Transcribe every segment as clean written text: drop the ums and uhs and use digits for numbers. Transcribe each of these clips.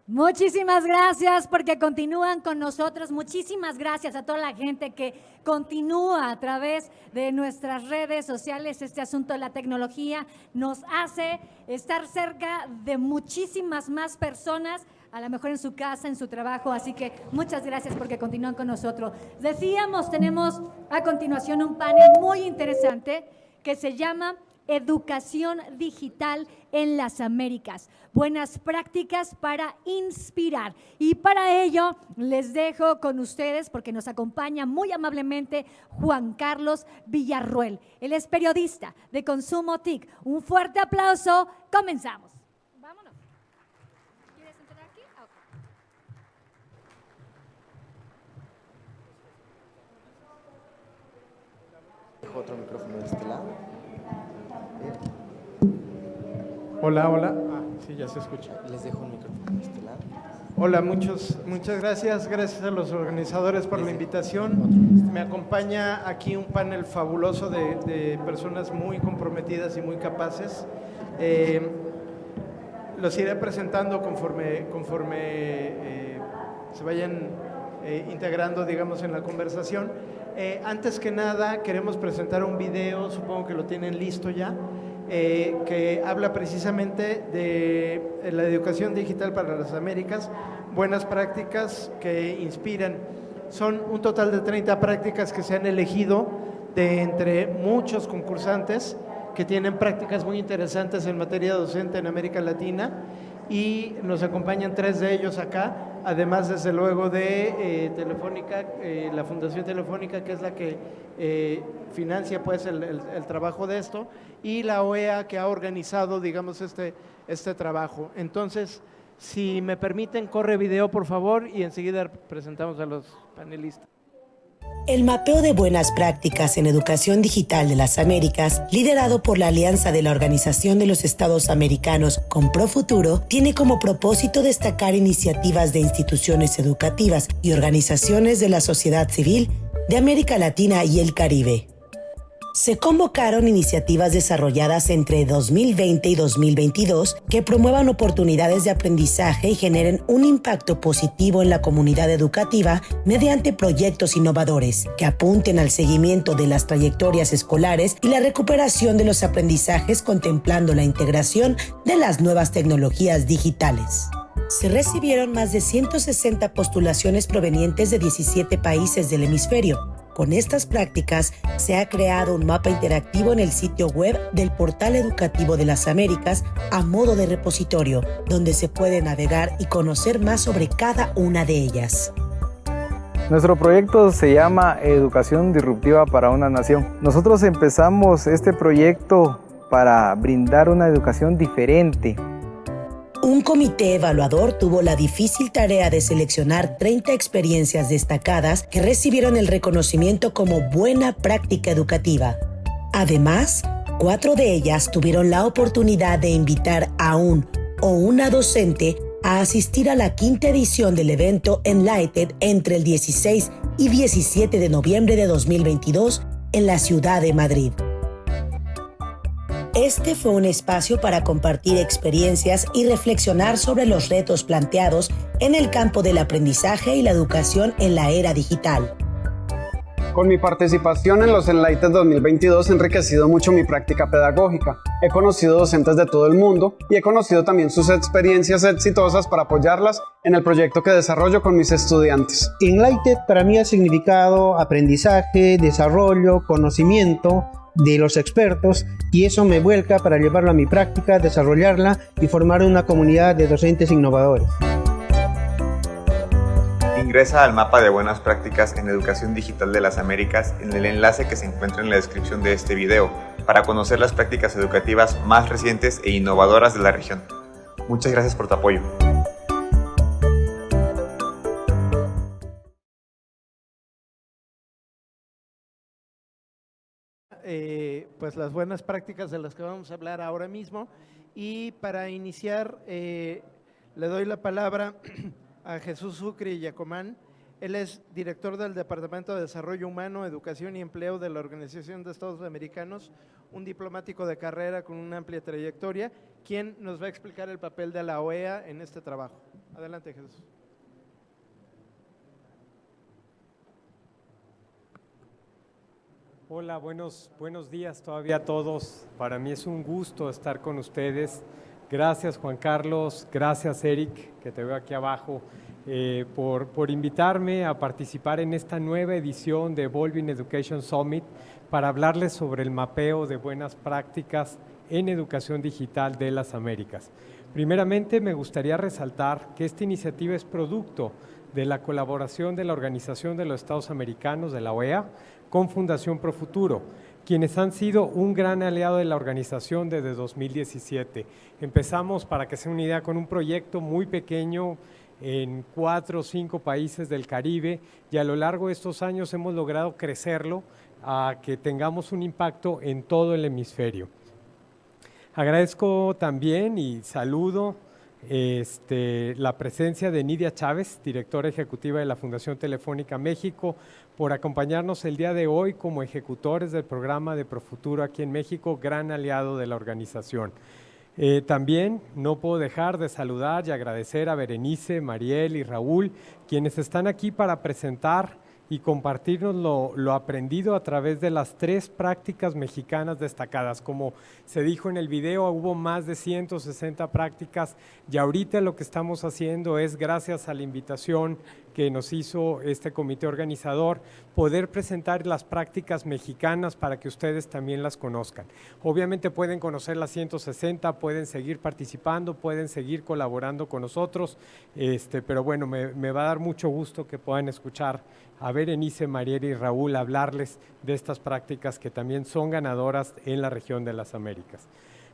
Muchísimas gracias porque continúan con nosotros. Muchísimas gracias a toda la gente que continúa a través de nuestras redes sociales. Este asunto de la tecnología nos hace estar cerca de muchísimas más personas, a lo mejor en su casa, en su trabajo. Así que muchas gracias porque continúan con nosotros. Decíamos, tenemos a continuación un panel muy interesante que se llama Educación Digital en las Américas. Buenas prácticas para inspirar. Y para ello les dejo con ustedes, porque nos acompaña muy amablemente Juan Carlos Villarroel. Él es periodista de Consumo TIC. Un fuerte aplauso. Comenzamos. Vámonos. ¿Quieres entrar aquí? Dejo otro micrófono de este lado. Hola, hola. Sí, ya se escucha. Les dejo un micrófono de este lado. Hola, muchas gracias. Gracias a los organizadores por la invitación. Me acompaña aquí un panel fabuloso de personas muy comprometidas y muy capaces. Los iré presentando conforme se vayan integrando, digamos, en la conversación. Antes que nada, queremos presentar un video, supongo que lo tienen listo ya, que habla precisamente de la educación digital para las Américas, buenas prácticas que inspiran. Son un total de 30 prácticas que se han elegido de entre muchos concursantes que tienen prácticas muy interesantes en materia docente en América Latina, y nos acompañan 3 de ellos acá, además desde luego de Telefónica, la Fundación Telefónica, que es la que financia pues el trabajo de esto, y la OEA, que ha organizado, digamos, este trabajo. Entonces, si me permiten, corre video por favor y enseguida presentamos a los panelistas. El mapeo de buenas prácticas en educación digital de las Américas, liderado por la Alianza de la Organización de los Estados Americanos con Profuturo, tiene como propósito destacar iniciativas de instituciones educativas y organizaciones de la sociedad civil de América Latina y el Caribe. Se convocaron iniciativas desarrolladas entre 2020 y 2022 que promuevan oportunidades de aprendizaje y generen un impacto positivo en la comunidad educativa mediante proyectos innovadores que apunten al seguimiento de las trayectorias escolares y la recuperación de los aprendizajes, contemplando la integración de las nuevas tecnologías digitales. Se recibieron más de 160 postulaciones provenientes de 17 países del hemisferio. Con estas prácticas se ha creado un mapa interactivo en el sitio web del Portal Educativo de las Américas a modo de repositorio, donde se puede navegar y conocer más sobre cada una de ellas. Nuestro proyecto se llama Educación Disruptiva para una Nación. Nosotros empezamos este proyecto para brindar una educación diferente. Un comité evaluador tuvo la difícil tarea de seleccionar 30 experiencias destacadas que recibieron el reconocimiento como buena práctica educativa. Además, 4 de ellas tuvieron la oportunidad de invitar a un o una docente a asistir a la 5ª edición del evento Enlighted entre el 16 y 17 de noviembre de 2022 en la ciudad de Madrid. Este fue un espacio para compartir experiencias y reflexionar sobre los retos planteados en el campo del aprendizaje y la educación en la era digital. Con mi participación en los Enlighted 2022 he enriquecido mucho mi práctica pedagógica. He conocido docentes de todo el mundo y he conocido también sus experiencias exitosas para apoyarlas en el proyecto que desarrollo con mis estudiantes. Enlighted para mí ha significado aprendizaje, desarrollo, conocimiento de los expertos, y eso me vuelca para llevarlo a mi práctica, desarrollarla y formar una comunidad de docentes innovadores. Ingresa al mapa de buenas prácticas en educación digital de las Américas en el enlace que se encuentra en la descripción de este video para conocer las prácticas educativas más recientes e innovadoras de la región. Muchas gracias por tu apoyo. Pues las buenas prácticas de las que vamos a hablar ahora mismo, y para iniciar le doy la palabra a Jesús Sucre Yacomán. Él es director del Departamento de Desarrollo Humano, Educación y Empleo de la Organización de Estados Americanos, un diplomático de carrera con una amplia trayectoria, quien nos va a explicar el papel de la OEA en este trabajo. Adelante, Jesús. Hola, buenos días todavía a todos. Para mí es un gusto estar con ustedes. Gracias, Juan Carlos. Gracias, Eric, que te veo aquí abajo, por invitarme a participar en esta nueva edición de Evolving Education Summit para hablarles sobre el mapeo de buenas prácticas en educación digital de las Américas. Primeramente, me gustaría resaltar que esta iniciativa es producto de la colaboración de la Organización de los Estados Americanos, de la OEA, con Fundación Profuturo, quienes han sido un gran aliado de la organización desde 2017. Empezamos, para que se den una idea, con un proyecto muy pequeño en 4 o 5 países del Caribe, y a lo largo de estos años hemos logrado crecerlo a que tengamos un impacto en todo el hemisferio. Agradezco también y saludo la presencia de Nidia Chávez, directora ejecutiva de la Fundación Telefónica México, por acompañarnos el día de hoy como ejecutores del programa de Profuturo aquí en México, gran aliado de la organización. También no puedo dejar de saludar y agradecer a Berenice, Mariel y Raúl, quienes están aquí para presentar y compartirnos lo aprendido a través de las 3 prácticas mexicanas destacadas. Como se dijo en el video, hubo más de 160 prácticas y ahorita lo que estamos haciendo es, gracias a la invitación que nos hizo este comité organizador, poder presentar las prácticas mexicanas para que ustedes también las conozcan. Obviamente pueden conocer las 160, pueden seguir participando, pueden seguir colaborando con nosotros, pero bueno, me va a dar mucho gusto que puedan escuchar a Berenice, Mariel y Raúl hablarles de estas prácticas que también son ganadoras en la región de las Américas.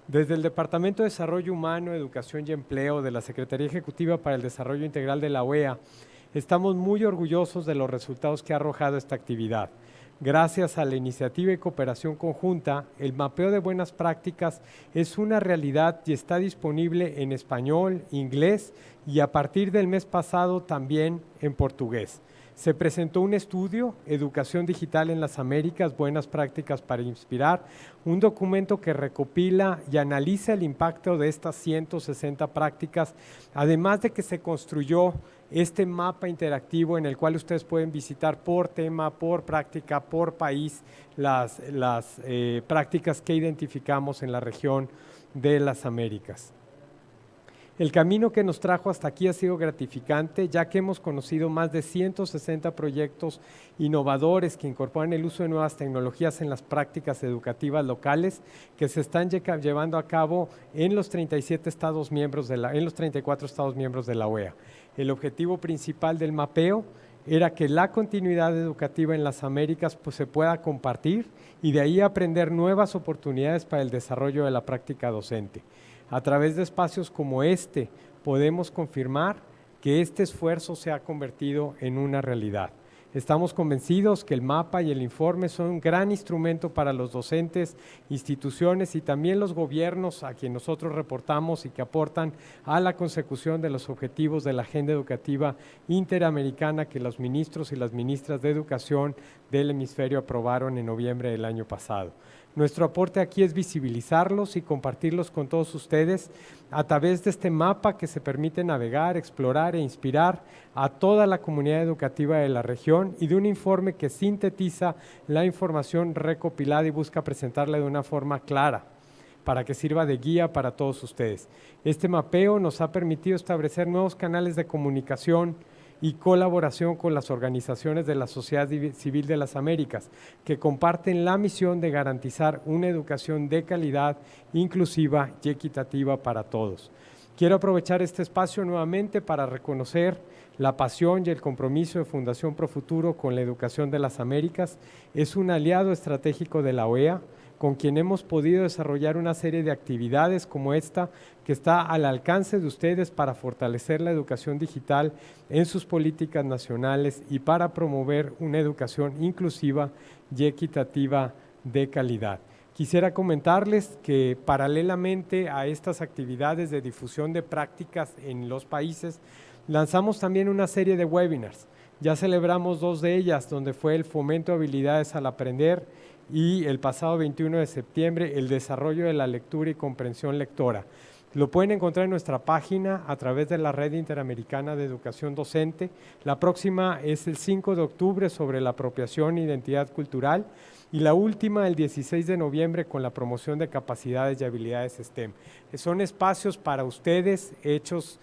Desde el Departamento de Desarrollo Humano, Educación y Empleo de la Secretaría Ejecutiva para el Desarrollo Integral de la OEA, estamos muy orgullosos de los resultados que ha arrojado esta actividad. Gracias a la iniciativa y cooperación conjunta, el mapeo de buenas prácticas es una realidad y está disponible en español, inglés y a partir del mes pasado también en portugués. Se presentó un estudio, Educación Digital en las Américas, Buenas Prácticas para Inspirar, un documento que recopila y analiza el impacto de estas 160 prácticas, además de que se construyó este mapa interactivo en el cual ustedes pueden visitar por tema, por práctica, por país, las prácticas que identificamos en la región de las Américas. El camino que nos trajo hasta aquí ha sido gratificante, ya que hemos conocido más de 160 proyectos innovadores que incorporan el uso de nuevas tecnologías en las prácticas educativas locales que se están llevando a cabo en los 37 estados miembros en los 34 estados miembros de la OEA. El objetivo principal del mapeo era que la continuidad educativa en las Américas se pueda compartir y de ahí aprender nuevas oportunidades para el desarrollo de la práctica docente. A través de espacios como este, podemos confirmar que este esfuerzo se ha convertido en una realidad. Estamos convencidos que el mapa y el informe son un gran instrumento para los docentes, instituciones y también los gobiernos a quienes nosotros reportamos y que aportan a la consecución de los objetivos de la Agenda Educativa Interamericana que los ministros y las ministras de Educación del hemisferio aprobaron en noviembre del año pasado. Nuestro aporte aquí es visibilizarlos y compartirlos con todos ustedes a través de este mapa que se permite navegar, explorar e inspirar a toda la comunidad educativa de la región y de un informe que sintetiza la información recopilada y busca presentarla de una forma clara para que sirva de guía para todos ustedes. Este mapeo nos ha permitido establecer nuevos canales de comunicación y colaboración con las organizaciones de la sociedad civil de las Américas, que comparten la misión de garantizar una educación de calidad, inclusiva y equitativa para todos. Quiero aprovechar este espacio nuevamente para reconocer la pasión y el compromiso de Fundación Profuturo con la educación de las Américas. Es un aliado estratégico de la OEA, con quien hemos podido desarrollar una serie de actividades como esta que está al alcance de ustedes para fortalecer la educación digital en sus políticas nacionales y para promover una educación inclusiva y equitativa de calidad. Quisiera comentarles que paralelamente a estas actividades de difusión de prácticas en los países, lanzamos también una serie de webinars. Ya celebramos 2 de ellas, donde fue el fomento de habilidades al aprender y el pasado 21 de septiembre el desarrollo de la lectura y comprensión lectora. Lo pueden encontrar en nuestra página a través de la Red Interamericana de Educación Docente. La próxima es el 5 de octubre sobre la apropiación e identidad cultural y la última el 16 de noviembre con la promoción de capacidades y habilidades STEM. Son espacios para ustedes hechos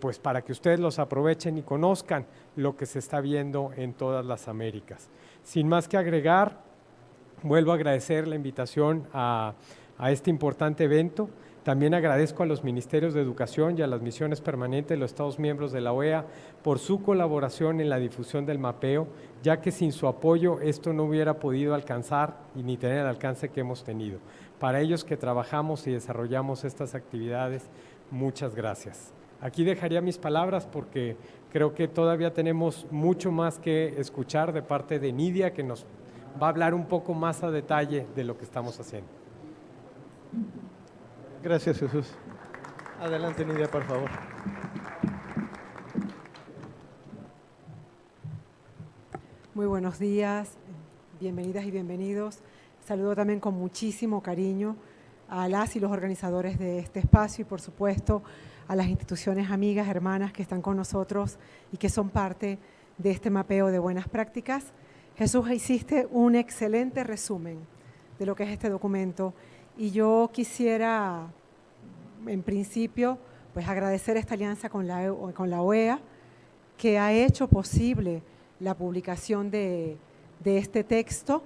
pues para que ustedes los aprovechen y conozcan lo que se está viendo en todas las Américas. Sin más que agregar, vuelvo a agradecer la invitación a este importante evento. También agradezco a los Ministerios de Educación y a las misiones permanentes de los Estados miembros de la OEA por su colaboración en la difusión del mapeo, ya que sin su apoyo esto no hubiera podido alcanzar y ni tener el alcance que hemos tenido. Para ellos que trabajamos y desarrollamos estas actividades, muchas gracias. Aquí dejaría mis palabras porque creo que todavía tenemos mucho más que escuchar de parte de Nidia, que nos va a hablar un poco más a detalle de lo que estamos haciendo. Gracias, Jesús. Adelante, Nidia, por favor. Muy buenos días, bienvenidas y bienvenidos. Saludo también con muchísimo cariño a las y los organizadores de este espacio y, por supuesto, a las instituciones amigas, hermanas que están con nosotros y que son parte de este mapeo de buenas prácticas. Jesús, hiciste un excelente resumen de lo que es este documento. Y yo quisiera, en principio, pues agradecer esta alianza con la OEA, que ha hecho posible la publicación de este texto,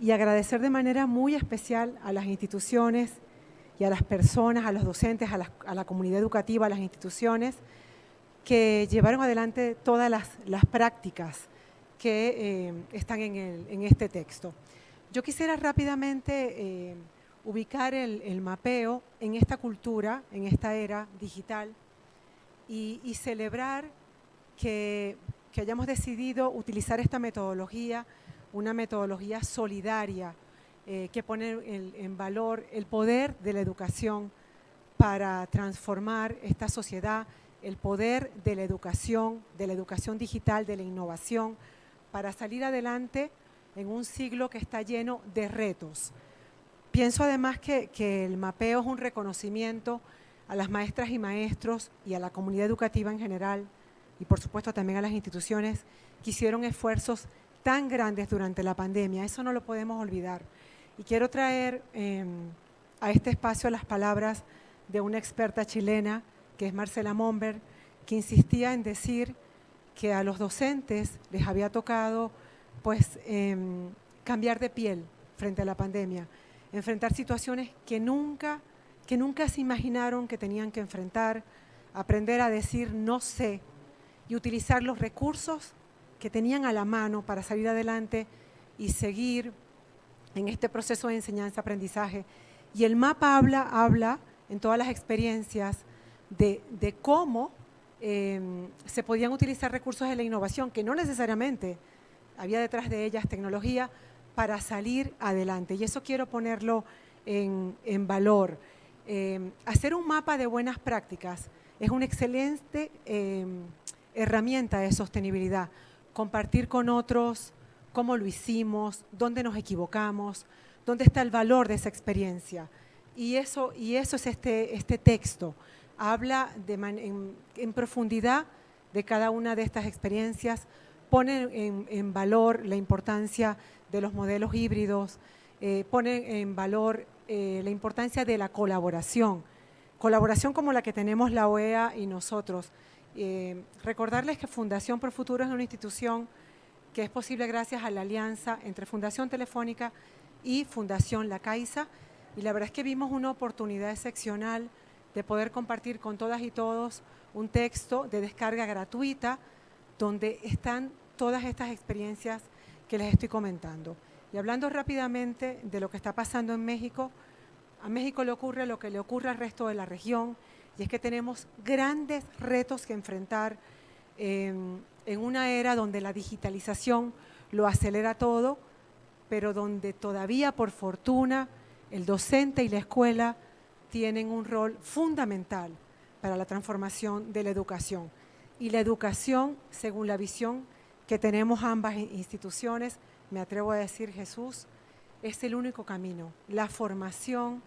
y agradecer de manera muy especial a las instituciones y a las personas, a los docentes, a la comunidad educativa, a las instituciones, que llevaron adelante todas las prácticas que están en este texto. Yo quisiera rápidamente ubicar el mapeo en esta cultura, en esta era digital y celebrar que hayamos decidido utilizar esta metodología, una metodología solidaria que pone en valor el poder de la educación para transformar esta sociedad, el poder de la educación digital, de la innovación, para salir adelante en un siglo que está lleno de retos. Pienso además que el mapeo es un reconocimiento a las maestras y maestros y a la comunidad educativa en general y por supuesto también a las instituciones que hicieron esfuerzos tan grandes durante la pandemia. Eso no lo podemos olvidar. Y quiero traer a este espacio las palabras de una experta chilena que es Marcela Momber, que insistía en decir que a los docentes les había tocado pues cambiar de piel frente a la pandemia, enfrentar situaciones que nunca se imaginaron que tenían que enfrentar, aprender a decir no sé y utilizar los recursos que tenían a la mano para salir adelante y seguir en este proceso de enseñanza-aprendizaje. Y el mapa habla en todas las experiencias de cómo se podían utilizar recursos de la innovación, que no necesariamente había detrás de ellas tecnología, para salir adelante. Y eso quiero ponerlo en valor. Hacer un mapa de buenas prácticas es una excelente herramienta de sostenibilidad. Compartir con otros cómo lo hicimos, dónde nos equivocamos, dónde está el valor de esa experiencia. Y eso es este texto. Habla en profundidad de cada una de estas experiencias, pone en valor la importancia de los modelos híbridos, pone en valor la importancia de la colaboración como la que tenemos la OEA y nosotros. Recordarles que Fundación Pro Futuro es una institución que es posible gracias a la alianza entre Fundación Telefónica y Fundación La Caixa, y la verdad es que vimos una oportunidad excepcional de poder compartir con todas y todos un texto de descarga gratuita donde están todas estas experiencias que les estoy comentando. Y hablando rápidamente de lo que está pasando en México, a México le ocurre lo que le ocurre al resto de la región, y es que tenemos grandes retos que enfrentar en una era donde la digitalización lo acelera todo, pero donde todavía, por fortuna, el docente y la escuela tienen un rol fundamental para la transformación de la educación. Y la educación, según la visión que tenemos ambas instituciones, me atrevo a decir, Jesús, es el único camino. La formación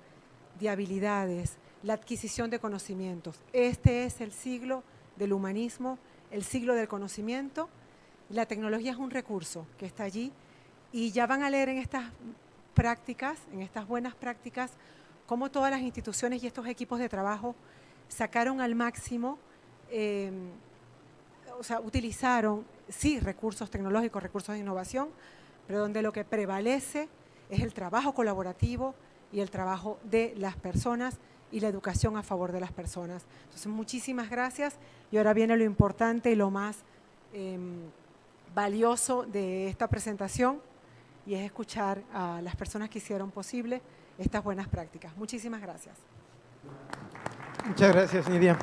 de habilidades, la adquisición de conocimientos. Este es el siglo del humanismo, el siglo del conocimiento. La tecnología es un recurso que está allí y ya van a leer en estas prácticas, en estas buenas prácticas, cómo todas las instituciones y estos equipos de trabajo sacaron al máximo, utilizaron, sí, recursos tecnológicos, recursos de innovación, pero donde lo que prevalece es el trabajo colaborativo y el trabajo de las personas y la educación a favor de las personas. Entonces, muchísimas gracias. Y ahora viene lo importante y lo más valioso de esta presentación, y es escuchar a las personas que hicieron posible estas buenas prácticas. Muchísimas gracias. Muchas gracias, Nidia.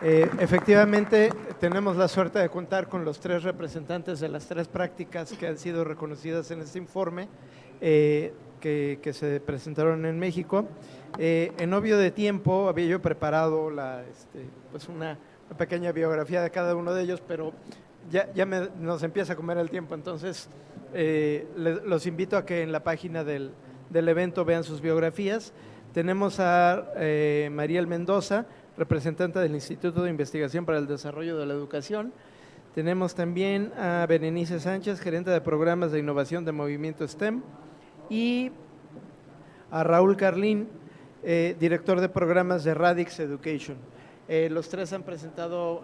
Efectivamente, tenemos la suerte de contar con los 3 representantes de las 3 prácticas que han sido reconocidas en este informe, que se presentaron en México. En obvio de tiempo, había yo preparado una pequeña biografía de cada uno de ellos, pero nos empieza a comer el tiempo, entonces los invito a que en la página del evento vean sus biografías. Tenemos a Mariel Mendoza, representante del Instituto de Investigación para el Desarrollo de la Educación. Tenemos también a Berenice Sánchez, gerente de programas de innovación de Movimiento STEM, y a Raúl Carlín, director de programas de Radix Education. Los 3 han presentado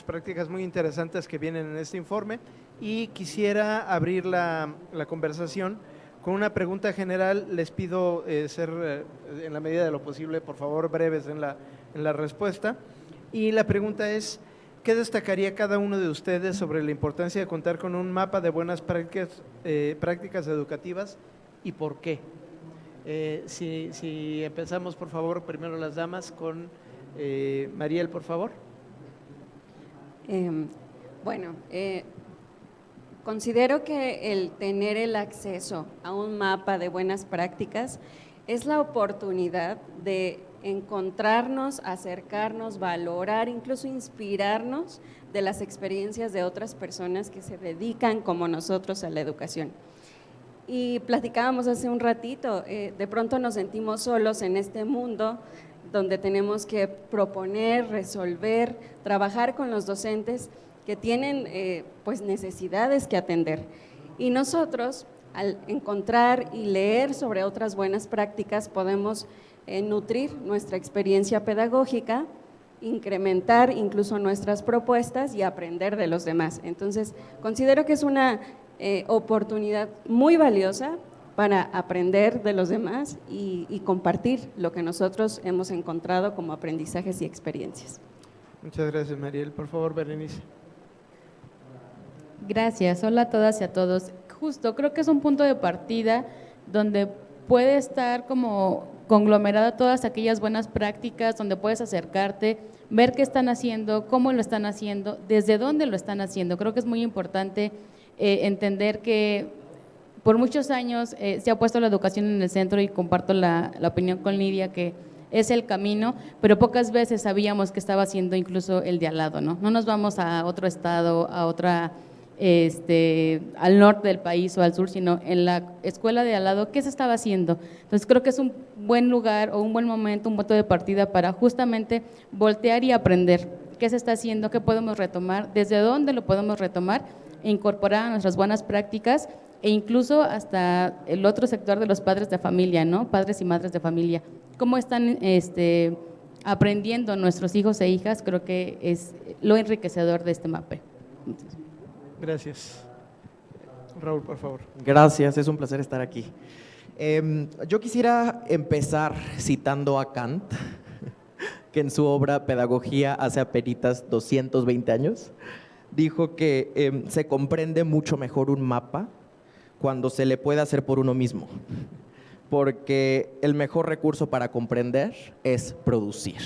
prácticas muy interesantes que vienen en este informe, y quisiera abrir la conversación con una pregunta general. Les pido ser, en la medida de lo posible, por favor, breves en la respuesta. Y la pregunta es, ¿qué destacaría cada uno de ustedes sobre la importancia de contar con un mapa de buenas prácticas educativas y por qué? Si empezamos, por favor, primero las damas, con Mariel, por favor. Considero que el tener el acceso a un mapa de buenas prácticas es la oportunidad de encontrarnos, acercarnos, valorar, incluso inspirarnos de las experiencias de otras personas que se dedican como nosotros a la educación. Y platicábamos hace un ratito, de pronto nos sentimos solos en este mundo donde tenemos que proponer, resolver, trabajar con los docentes que tienen necesidades que atender. Y nosotros, al encontrar y leer sobre otras buenas prácticas, podemos nutrir nuestra experiencia pedagógica, incrementar incluso nuestras propuestas y aprender de los demás. Entonces, considero que es una oportunidad muy valiosa para aprender de los demás y compartir lo que nosotros hemos encontrado como aprendizajes y experiencias. Muchas gracias, Mariel. Por favor, Berenice. Gracias. Hola a todas y a todos. Justo, creo que es un punto de partida donde puede estar como conglomerada todas aquellas buenas prácticas, donde puedes acercarte, ver qué están haciendo, cómo lo están haciendo, desde dónde lo están haciendo. Creo que es muy importante entender que por muchos años se ha puesto la educación en el centro, y comparto la opinión con Nidia que es el camino, pero pocas veces sabíamos que estaba haciendo incluso el de al lado, ¿no? No nos vamos a otro estado, a otra, al norte del país o al sur, sino en la escuela de al lado, ¿qué se estaba haciendo? Entonces creo que es un buen lugar o un buen momento, un punto de partida para justamente voltear y aprender qué se está haciendo, qué podemos retomar, desde dónde lo podemos retomar e incorporar a nuestras buenas prácticas, e incluso hasta el otro sector de los padres de familia, ¿no? Padres y madres de familia. ¿Cómo están aprendiendo nuestros hijos e hijas? Creo que es lo enriquecedor de este MAPE. Gracias. Raúl, por favor. Gracias, es un placer estar aquí. Yo quisiera empezar citando a Kant, que en su obra Pedagogía hace apenitas 220 años, dijo que se comprende mucho mejor un mapa cuando se le puede hacer por uno mismo, porque el mejor recurso para comprender es producir.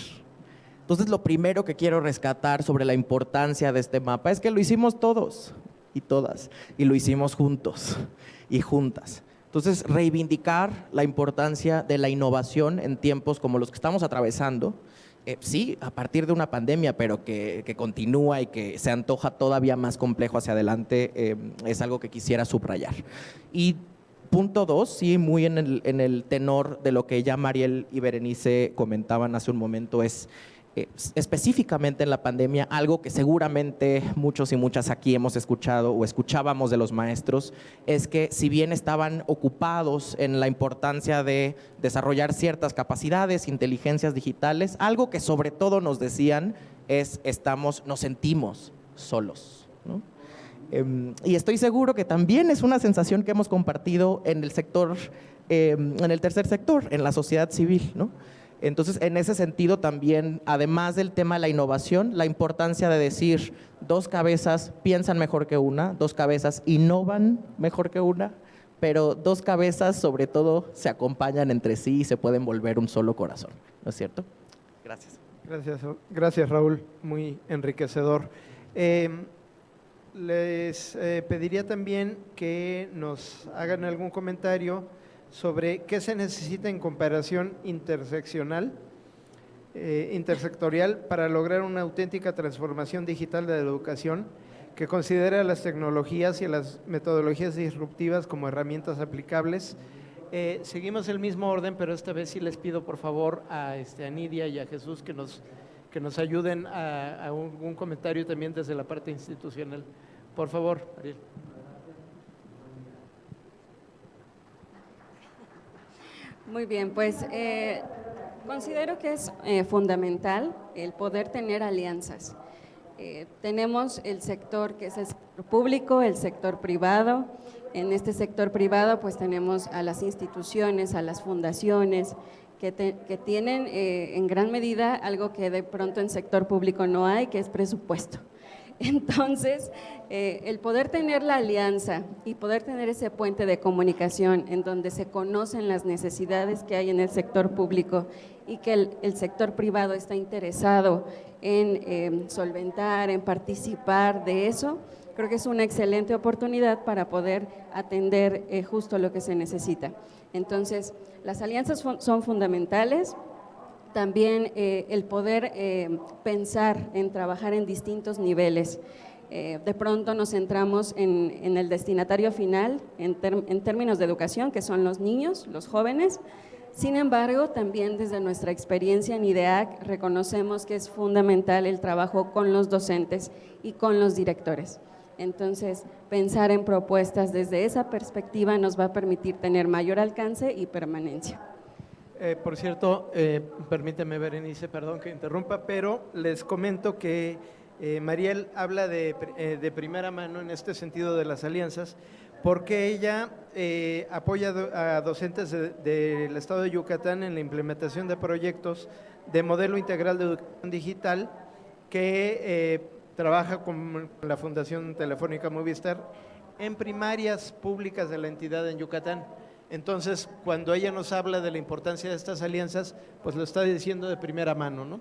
Entonces, lo primero que quiero rescatar sobre la importancia de este mapa es que lo hicimos todos y todas, y lo hicimos juntos y juntas. Entonces, reivindicar la importancia de la innovación en tiempos como los que estamos atravesando, sí, a partir de una pandemia, pero que continúa y que se antoja todavía más complejo hacia adelante, es algo que quisiera subrayar. Y Punto 2, sí, muy en el tenor de lo que ya Mariel y Berenice comentaban hace un momento, es específicamente en la pandemia, algo que seguramente muchos y muchas aquí hemos escuchado o escuchábamos de los maestros, es que si bien estaban ocupados en la importancia de desarrollar ciertas capacidades, inteligencias digitales, algo que sobre todo nos decían es nos sentimos solos, ¿no? Y estoy seguro que también es una sensación que hemos compartido en el sector, en el tercer sector, en la sociedad civil, ¿no? Entonces, en ese sentido también, además del tema de la innovación, la importancia de decir 2 cabezas piensan mejor que una, 2 cabezas innovan mejor que una, pero 2 cabezas sobre todo se acompañan entre sí y se pueden volver un solo corazón, ¿no es cierto? Gracias. Gracias Raúl, muy enriquecedor. Les pediría también que nos hagan algún comentario sobre qué se necesita en comparación intersectorial para lograr una auténtica transformación digital de la educación que considere a las tecnologías y a las metodologías disruptivas como herramientas aplicables. Seguimos el mismo orden, pero esta vez sí les pido por favor a Nidia y a Jesús que nos ayuden a un comentario también desde la parte institucional. Por favor, Ariel. Muy bien, pues considero que es fundamental el poder tener alianzas. Tenemos el sector que es el sector público, el sector privado. En este sector privado pues tenemos a las instituciones, a las fundaciones, que tienen en gran medida algo que de pronto en sector público no hay, que es presupuesto. Entonces, el poder tener la alianza y poder tener ese puente de comunicación en donde se conocen las necesidades que hay en el sector público y que el sector privado está interesado en solventar, en participar de eso, creo que es una excelente oportunidad para poder atender justo lo que se necesita. Entonces, las alianzas son fundamentales. También el poder pensar en trabajar en distintos niveles. De pronto nos centramos en el destinatario final, en términos de educación, que son los niños, los jóvenes. Sin embargo, también desde nuestra experiencia en IDEAC reconocemos que es fundamental el trabajo con los docentes y con los directores. Entonces, pensar en propuestas desde esa perspectiva nos va a permitir tener mayor alcance y permanencia. Por cierto, permíteme, Berenice, perdón que interrumpa, pero les comento que Mariel habla de primera mano en este sentido de las alianzas, porque ella apoya a docentes del estado de Yucatán en la implementación de proyectos de modelo integral de educación digital que trabaja con la Fundación Telefónica Movistar en primarias públicas de la entidad en Yucatán. Entonces, cuando ella nos habla de la importancia de estas alianzas, pues lo está diciendo de primera mano, ¿no?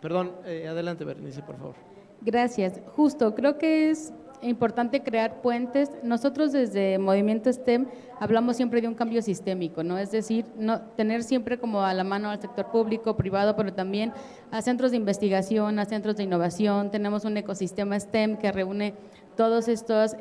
Perdón, adelante Berenice, por favor. Gracias. Justo, creo que es importante crear puentes. Nosotros desde Movimiento STEM hablamos siempre de un cambio sistémico, ¿no? Es decir, tener siempre como a la mano al sector público, privado, pero también a centros de investigación, a centros de innovación. Tenemos un ecosistema STEM que reúne todas estas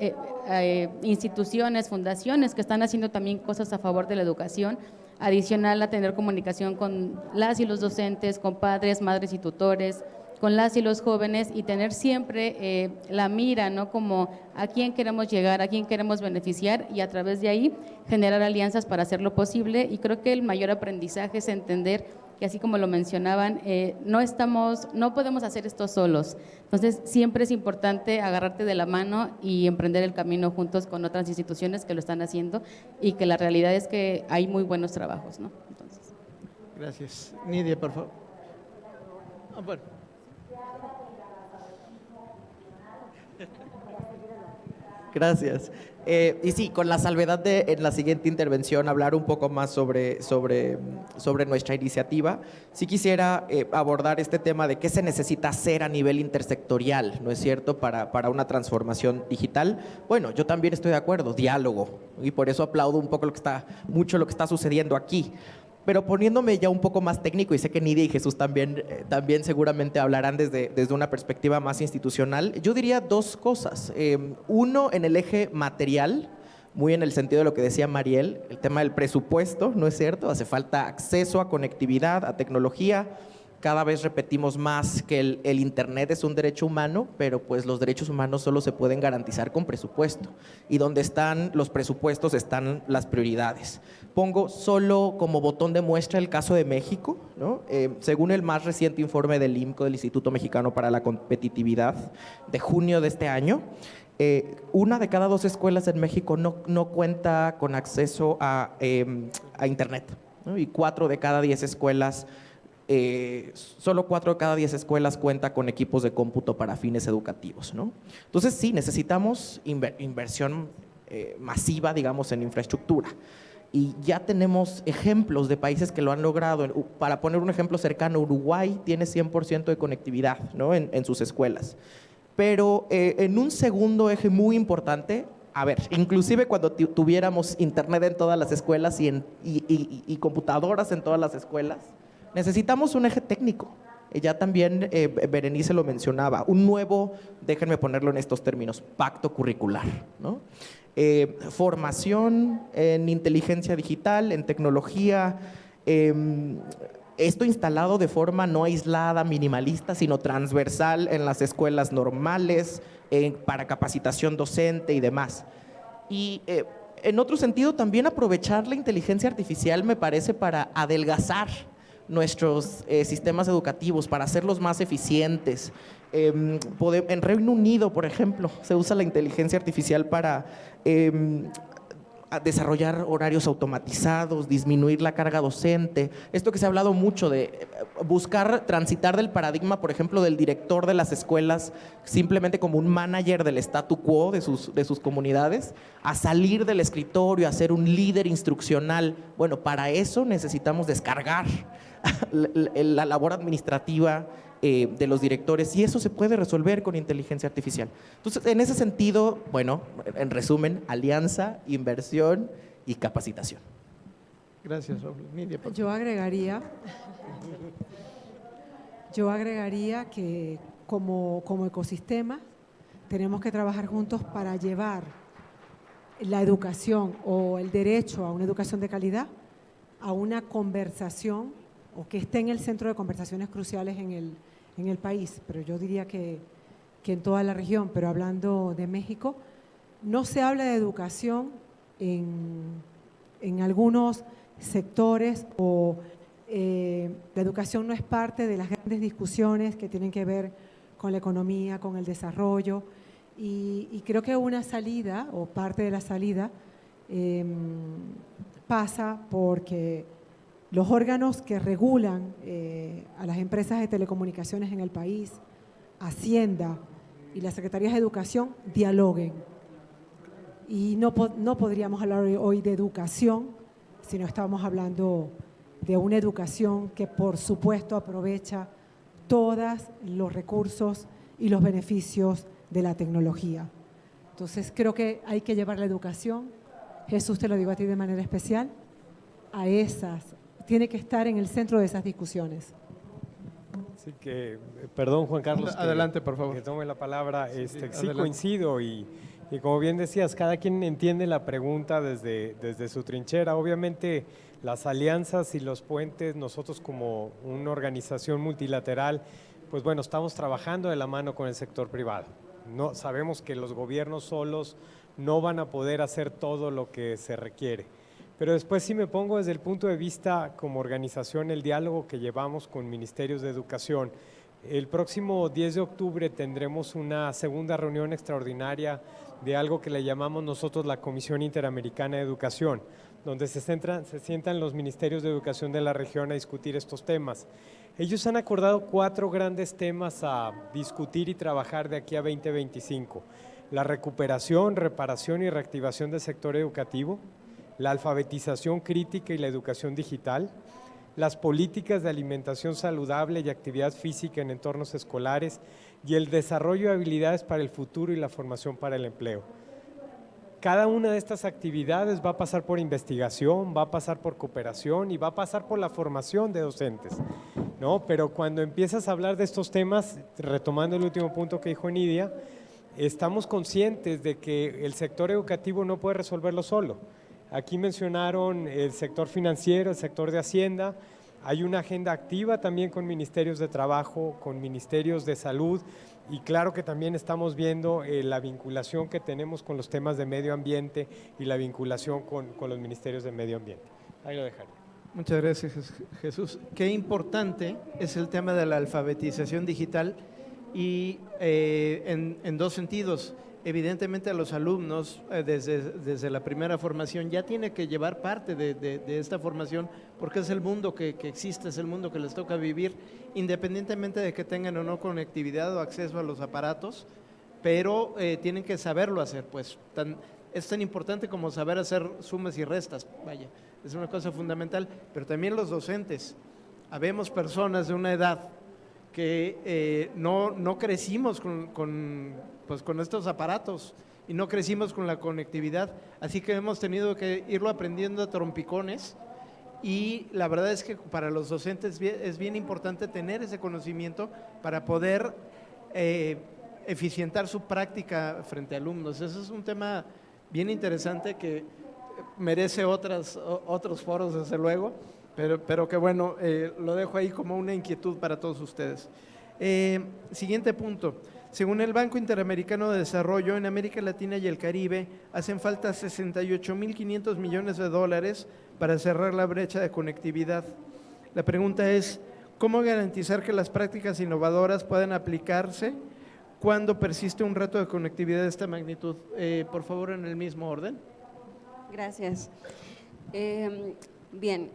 instituciones, fundaciones que están haciendo también cosas a favor de la educación, adicional a tener comunicación con las y los docentes, con padres, madres y tutores, con las y los jóvenes y tener siempre la mira, ¿no? Como a quién queremos llegar, a quién queremos beneficiar y a través de ahí generar alianzas para hacerlo posible. Y creo que el mayor aprendizaje es entender que así como lo mencionaban, no podemos hacer esto solos. Entonces, siempre es importante agarrarte de la mano y emprender el camino juntos con otras instituciones que lo están haciendo y que la realidad es que hay muy buenos trabajos, ¿no? Entonces. Gracias. Nidia, por favor. Bueno. Gracias. Y sí, con la salvedad de en la siguiente intervención hablar un poco más sobre nuestra iniciativa, sí quisiera abordar este tema de qué se necesita hacer a nivel intersectorial, ¿no es cierto?, para una transformación digital. Bueno, yo también estoy de acuerdo, diálogo, y por eso aplaudo un poco mucho lo que está sucediendo aquí. Pero poniéndome ya un poco más técnico, y sé que Nidia y Jesús también seguramente hablarán desde una perspectiva más institucional, yo diría 2 cosas. Uno, en el eje material, muy en el sentido de lo que decía Mariel, el tema del presupuesto, ¿no es cierto? Hace falta acceso a conectividad, a tecnología. Cada vez repetimos más que el Internet es un derecho humano, pero pues los derechos humanos solo se pueden garantizar con presupuesto. Y donde están los presupuestos están las prioridades. Pongo solo como botón de muestra el caso de México, ¿no? Según el más reciente informe del IMCO, del Instituto Mexicano para la Competitividad, de junio de este año, 1 de cada 2 escuelas en México no cuenta con acceso a Internet, ¿no? Y 4 de cada 10 escuelas solo 4 de cada 10 escuelas cuenta con equipos de cómputo para fines educativos, ¿no? Entonces sí, necesitamos inversión masiva, digamos, en infraestructura. Y ya tenemos ejemplos de países que lo han logrado. Para poner un ejemplo cercano, Uruguay tiene 100% de conectividad, ¿no? en sus escuelas. Pero en un segundo eje muy importante, a ver, inclusive cuando tuviéramos internet en todas las escuelas y computadoras en todas las escuelas, necesitamos un eje técnico. Ya también Berenice lo mencionaba, un nuevo, déjenme ponerlo en estos términos, pacto curricular, ¿no? Formación en inteligencia digital, en tecnología, esto instalado de forma no aislada, minimalista, sino transversal en las escuelas normales, para capacitación docente y demás. Y en otro sentido, también aprovechar la inteligencia artificial me parece para adelgazar nuestros sistemas educativos, para hacerlos más eficientes. En Reino Unido, por ejemplo, se usa la inteligencia artificial para desarrollar horarios automatizados, disminuir la carga docente. Esto que se ha hablado mucho de buscar transitar del paradigma, por ejemplo, del director de las escuelas simplemente como un manager del statu quo de sus comunidades, a salir del escritorio, a ser un líder instruccional. Bueno, para eso necesitamos descargar la labor administrativa de los directores, y eso se puede resolver con inteligencia artificial. Entonces, en ese sentido, bueno, en resumen, alianza, inversión y capacitación. Gracias, Nidia. Yo agregaría que como ecosistema tenemos que trabajar juntos para llevar la educación o el derecho a una educación de calidad a una conversación, o que esté en el centro de conversaciones cruciales en el país, pero yo diría que en toda la región. Pero hablando de México, no se habla de educación en algunos sectores, o la educación no es parte de las grandes discusiones que tienen que ver con la economía, con el desarrollo, y creo que una salida, o parte de la salida, pasa porque los órganos que regulan a las empresas de telecomunicaciones en el país, Hacienda y las Secretarías de Educación, dialoguen. Y no podríamos hablar hoy de educación si no estamos hablando de una educación que, por supuesto, aprovecha todos los recursos y los beneficios de la tecnología. Entonces, creo que hay que llevar la educación, Jesús, te lo digo a ti de manera especial, tiene que estar en el centro de esas discusiones. Así que, perdón, Juan Carlos. Adelante, por favor. Que tome la palabra. Sí, coincido y como bien decías, cada quien entiende la pregunta desde su trinchera. Obviamente, las alianzas y los puentes, nosotros como una organización multilateral, pues bueno, estamos trabajando de la mano con el sector privado. No, sabemos que los gobiernos solos no van a poder hacer todo lo que se requiere. Pero después, si me pongo desde el punto de vista como organización, el diálogo que llevamos con ministerios de educación, el próximo 10 de octubre tendremos una segunda reunión extraordinaria de algo que le llamamos nosotros la Comisión Interamericana de Educación, donde se sientan los ministerios de educación de la región a discutir estos temas. Ellos han acordado 4 grandes temas a discutir y trabajar de aquí a 2025. La recuperación, reparación y reactivación del sector educativo, la alfabetización crítica y la educación digital, las políticas de alimentación saludable y actividad física en entornos escolares y el desarrollo de habilidades para el futuro y la formación para el empleo. Cada una de estas actividades va a pasar por investigación, va a pasar por cooperación y va a pasar por la formación de docentes, ¿no? Pero cuando empiezas a hablar de estos temas, retomando el último punto que dijo Nidia, estamos conscientes de que el sector educativo no puede resolverlo solo. Aquí mencionaron el sector financiero, el sector de Hacienda. Hay una agenda activa también con ministerios de trabajo, con ministerios de salud, y claro que también estamos viendo la vinculación que tenemos con los temas de medio ambiente y la vinculación con los ministerios de medio ambiente. Ahí lo dejaré. Muchas gracias, Jesús. Qué importante es el tema de la alfabetización digital y en dos sentidos. Evidentemente a los alumnos desde la primera formación ya tiene que llevar parte de esta formación porque es el mundo que existe, es el mundo que les toca vivir, independientemente de que tengan o no conectividad o acceso a los aparatos, pero tienen que saberlo hacer, pues es tan importante como saber hacer sumas y restas, vaya, es una cosa fundamental, pero también los docentes. Habemos personas de una edad que no crecimos con estos aparatos y no crecimos con la conectividad, así que hemos tenido que irlo aprendiendo a trompicones y la verdad es que para los docentes es bien importante tener ese conocimiento para poder eficientar su práctica frente a alumnos. Eso es un tema bien interesante que merece otros foros desde luego. Pero que bueno, lo dejo ahí como una inquietud para todos ustedes. Siguiente punto. Según el Banco Interamericano de Desarrollo, en América Latina y el Caribe hacen falta 68.500 millones de dólares para cerrar la brecha de conectividad. La pregunta es, ¿cómo garantizar que las prácticas innovadoras puedan aplicarse cuando persiste un reto de conectividad de esta magnitud? Por favor, en el mismo orden. Gracias. Bien,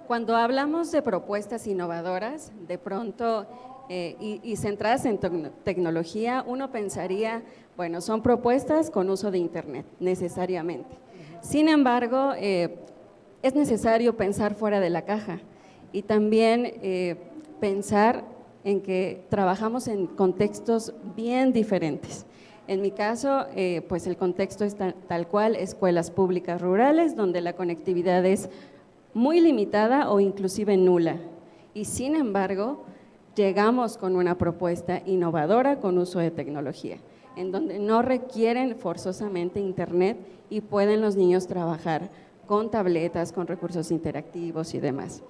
cuando hablamos de propuestas innovadoras, de pronto, y centradas en tecnología, uno pensaría, bueno, son propuestas con uso de Internet, necesariamente. Sin embargo, es necesario pensar fuera de la caja y también pensar en que trabajamos en contextos bien diferentes. En mi caso, pues el contexto es tal cual, escuelas públicas rurales, donde la conectividad es muy limitada o inclusive nula. Y sin embargo, llegamos con una propuesta innovadora con uso de tecnología, en donde no requieren forzosamente Internet y pueden los niños trabajar con tabletas, con recursos interactivos y demás.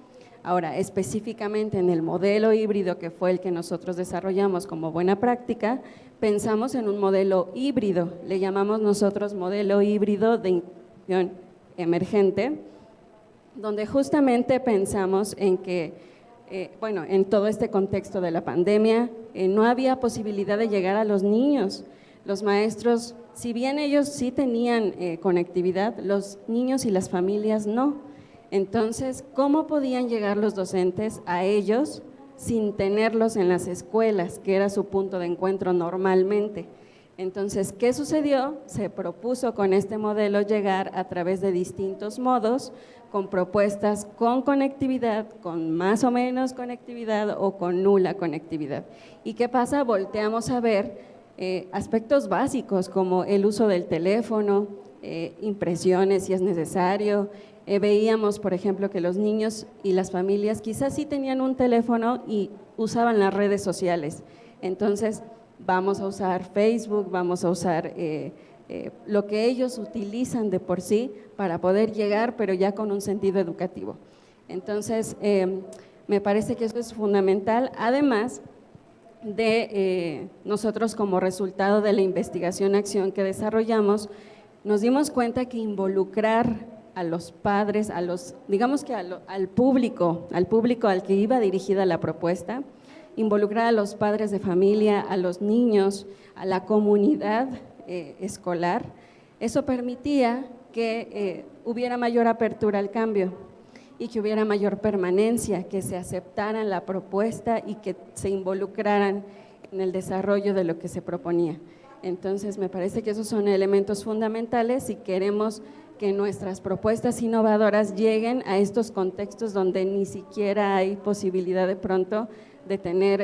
Ahora, específicamente en el modelo híbrido, que fue el que nosotros desarrollamos como buena práctica, pensamos en un modelo híbrido, le llamamos nosotros modelo híbrido de inclusión emergente, donde justamente pensamos en que, en todo este contexto de la pandemia, no había posibilidad de llegar a los niños. Los maestros, si bien ellos sí tenían conectividad, los niños y las familias no. Entonces, ¿cómo podían llegar los docentes a ellos sin tenerlos en las escuelas, que era su punto de encuentro normalmente? Entonces, ¿qué sucedió? Se propuso con este modelo llegar a través de distintos modos, con propuestas con conectividad, con más o menos conectividad o con nula conectividad. ¿Y qué pasa? Volteamos a ver aspectos básicos como el uso del teléfono, impresiones si es necesario. Veíamos, por ejemplo, que los niños y las familias quizás sí tenían un teléfono y usaban las redes sociales. Entonces, vamos a usar Facebook, vamos a usar lo que ellos utilizan de por sí para poder llegar, pero ya con un sentido educativo. Entonces, me parece que eso es fundamental, además de nosotros como resultado de la investigación-acción que desarrollamos, nos dimos cuenta que involucrar a los padres, digamos que al público al que iba dirigida la propuesta, involucrar a los padres de familia, a los niños, a la comunidad escolar, eso permitía que hubiera mayor apertura al cambio y que hubiera mayor permanencia, que se aceptaran la propuesta y que se involucraran en el desarrollo de lo que se proponía. Entonces, me parece que esos son elementos fundamentales si queremos que nuestras propuestas innovadoras lleguen a estos contextos donde ni siquiera hay posibilidad de pronto de tener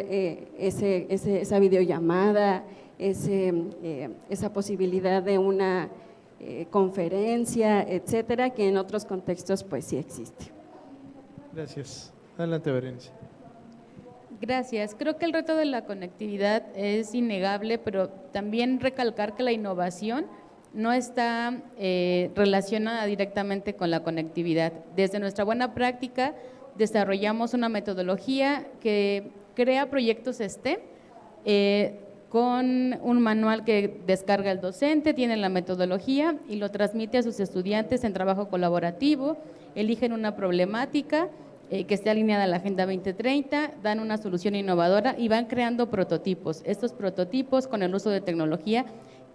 esa videollamada, esa posibilidad de una conferencia, etcétera, que en otros contextos pues sí existe. Gracias. Adelante, Berenice. Gracias. Creo que el reto de la conectividad es innegable, pero también recalcar que la innovación no está relacionada directamente con la conectividad. Desde nuestra buena práctica desarrollamos una metodología que crea proyectos STEM con un manual que descarga el docente, tiene la metodología y lo transmite a sus estudiantes en trabajo colaborativo, eligen una problemática que esté alineada a la Agenda 2030, dan una solución innovadora y van creando prototipos. Estos prototipos con el uso de tecnología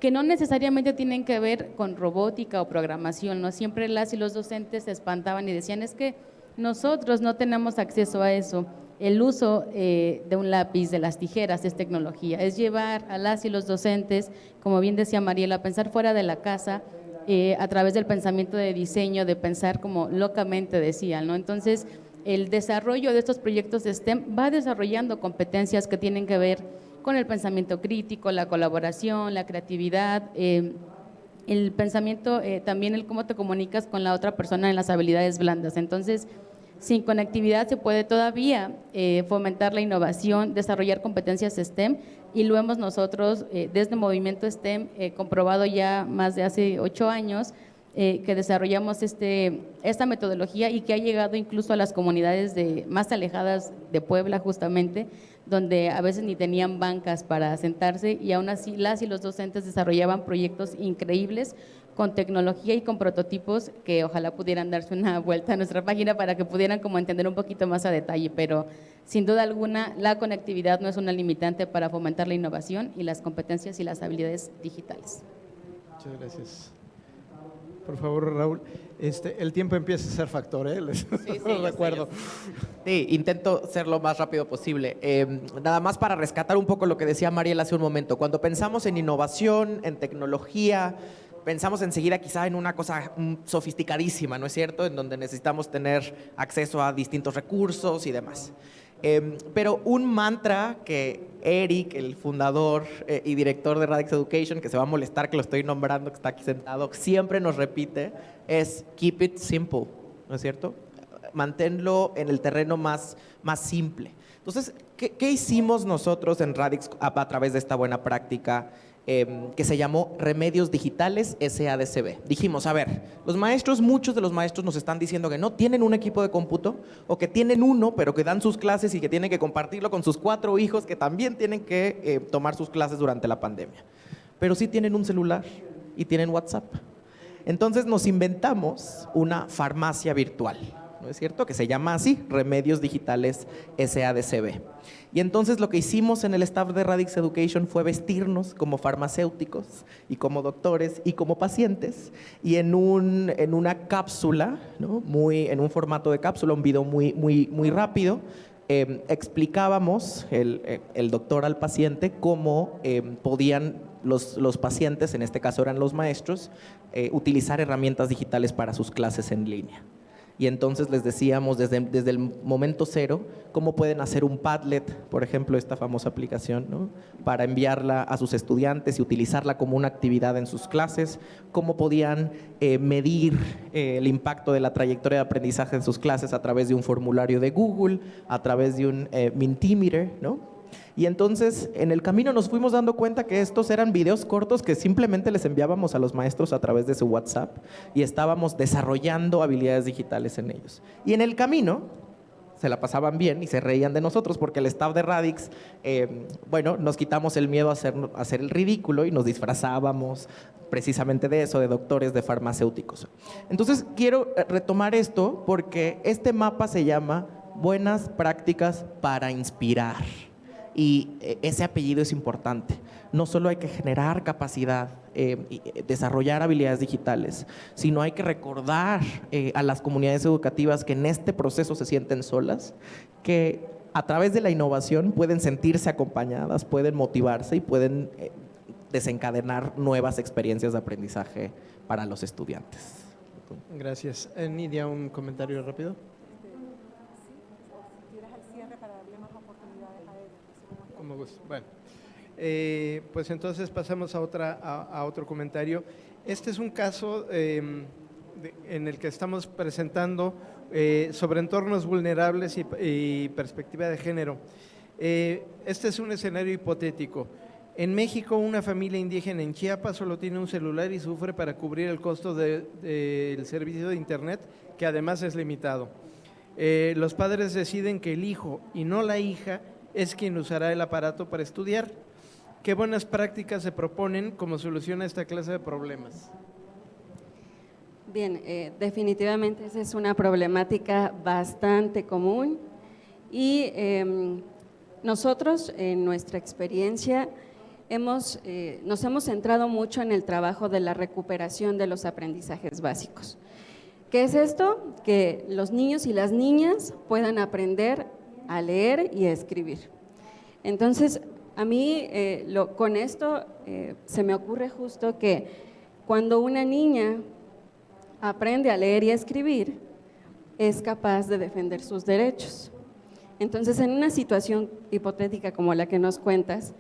que no necesariamente tienen que ver con robótica o programación, ¿no? Siempre las y los docentes se espantaban y decían, es que nosotros no tenemos acceso a eso. El uso de un lápiz, de las tijeras, es tecnología, es llevar a las y los docentes, como bien decía Mariela, a pensar fuera de la casa, a través del pensamiento de diseño, de pensar como locamente decían, ¿no? Entonces, el desarrollo de estos proyectos de STEM va desarrollando competencias que tienen que ver con el pensamiento crítico, la colaboración, la creatividad, el pensamiento, también el cómo te comunicas con la otra persona en las habilidades blandas. Entonces, sin conectividad se puede todavía fomentar la innovación, desarrollar competencias STEM y lo hemos nosotros desde Movimiento STEM comprobado ya más de hace 8 años que desarrollamos esta metodología y que ha llegado incluso a las comunidades más alejadas de Puebla justamente, donde a veces ni tenían bancas para sentarse y aún así las y los docentes desarrollaban proyectos increíbles con tecnología y con prototipos que ojalá pudieran darse una vuelta a nuestra página para que pudieran como entender un poquito más a detalle, pero sin duda alguna la conectividad no es una limitante para fomentar la innovación y las competencias y las habilidades digitales. Muchas gracias. Por favor, Raúl, el tiempo empieza a ser factor, ¿eh? Les recuerdo. Sí, intento ser lo más rápido posible. Nada más para rescatar un poco lo que decía Mariela hace un momento. Cuando pensamos en innovación, en tecnología, pensamos enseguida quizá en una cosa sofisticadísima, ¿no es cierto? En donde necesitamos tener acceso a distintos recursos y demás. Pero un mantra que Eric, el fundador y director de Radix Education, que se va a molestar que lo estoy nombrando, que está aquí sentado, siempre nos repite, es keep it simple, ¿no es cierto? Manténlo en el terreno más simple. Entonces, ¿qué hicimos nosotros en Radix a través de esta buena práctica? Que se llamó Remedios Digitales SADCB. Dijimos, a ver, muchos de los maestros nos están diciendo que no tienen un equipo de cómputo o que tienen uno, pero que dan sus clases y que tienen que compartirlo con sus 4 hijos que también tienen que tomar sus clases durante la pandemia. Pero sí tienen un celular y tienen WhatsApp. Entonces nos inventamos una farmacia virtual, ¿no es cierto? Que se llama así, Remedios Digitales SADCB. Y entonces lo que hicimos en el staff de Radix Education fue vestirnos como farmacéuticos y como doctores y como pacientes y en una cápsula, ¿no? En un formato de cápsula, un video muy rápido, explicábamos el doctor al paciente cómo podían los pacientes, en este caso eran los maestros, utilizar herramientas digitales para sus clases en línea. Y entonces les decíamos desde el momento cero cómo pueden hacer un Padlet, por ejemplo, esta famosa aplicación, ¿no? Para enviarla a sus estudiantes y utilizarla como una actividad en sus clases, cómo podían medir el impacto de la trayectoria de aprendizaje en sus clases a través de un formulario de Google, a través de un Mentimeter, ¿no? Y entonces en el camino nos fuimos dando cuenta que estos eran videos cortos que simplemente les enviábamos a los maestros a través de su WhatsApp y estábamos desarrollando habilidades digitales en ellos. Y en el camino se la pasaban bien y se reían de nosotros porque el staff de Radix, nos quitamos el miedo a hacer el ridículo y nos disfrazábamos precisamente de eso, de doctores, de farmacéuticos. Entonces quiero retomar esto porque este mapa se llama Buenas Prácticas para Inspirar. Y ese apellido es importante. No solo hay que generar capacidad, desarrollar habilidades digitales, sino hay que recordar a las comunidades educativas que en este proceso se sienten solas, que a través de la innovación pueden sentirse acompañadas, pueden motivarse y pueden desencadenar nuevas experiencias de aprendizaje para los estudiantes. Gracias. Nidia, un comentario rápido. Bueno, pues entonces pasamos a otro comentario. Este es un caso en el que estamos presentando sobre entornos vulnerables y perspectiva de género. Este es un escenario hipotético. En México, una familia indígena en Chiapas solo tiene un celular y sufre para cubrir el costo del servicio de internet, que además es limitado. Los padres deciden que el hijo y no la hija es quien usará el aparato para estudiar. ¿Qué buenas prácticas se proponen como solución a esta clase de problemas? Bien, definitivamente esa es una problemática bastante común y nosotros en nuestra experiencia nos hemos centrado mucho en el trabajo de la recuperación de los aprendizajes básicos. ¿Qué es esto? Que los niños y las niñas puedan aprender a leer y a escribir. Entonces, a mí con esto se me ocurre justo que cuando una niña aprende a leer y a escribir, es capaz de defender sus derechos. Entonces, en una situación hipotética como la que nos cuentas,